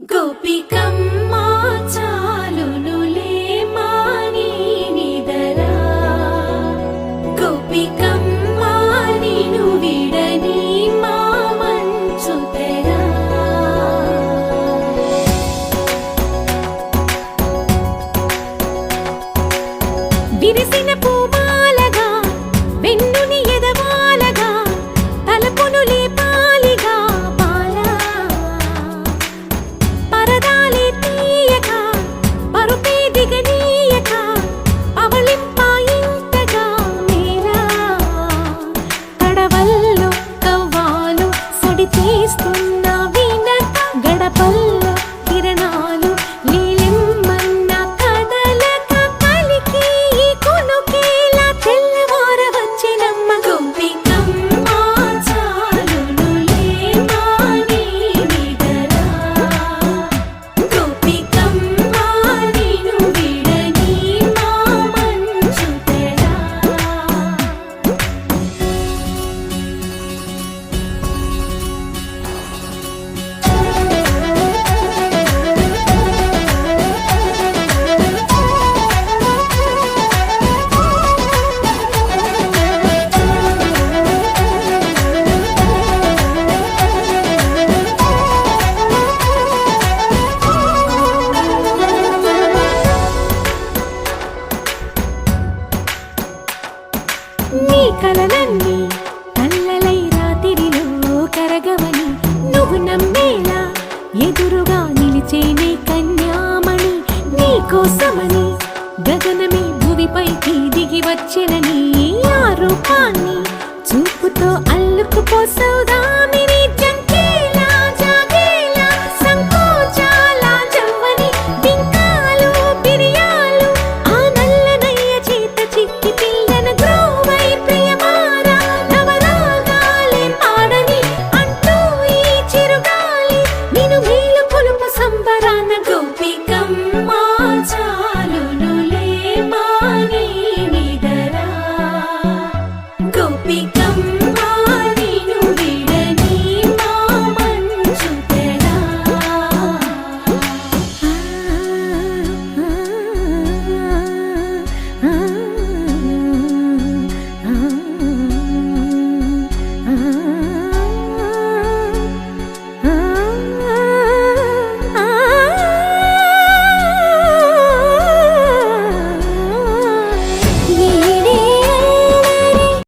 గోపికమ్మా చాలునులే మాని నిదరా గోపికమ్మా నిను విడని మా మంచు తెరా విరిసిన పూమాలగా వెన్నుని ఎదవాలగా తలపును లేపాలిగా బాలా పరదాలే తీయక పరుపే దిగనీయక పవళింపాయింతగా మేలా కడవల్లో కవ్వాలు సడి తీస్తున్న వినత గడపల్లో కిరణాలు లీలిమ్మన్న కదలక కలికి ఈ కొనుకేలా తెల్లవార వచ్చినమ్మ గోపికమ్మా చాలునులే మాని నిదరా గోపికమ్మా నిను విడని మా మంచు తెరా నీ కలలన్నీ కళ్ళలై రాత్రిలో కరగవని నువ్వు నమ్మేలా ఎదురుగా నిలిచేనే కన్యామణి నీ కోసమని గగనమే భువిపైకి దిగి వచ్చినని ఆ రూపాన్ని చూపుతో అల్లుకుపో సౌదా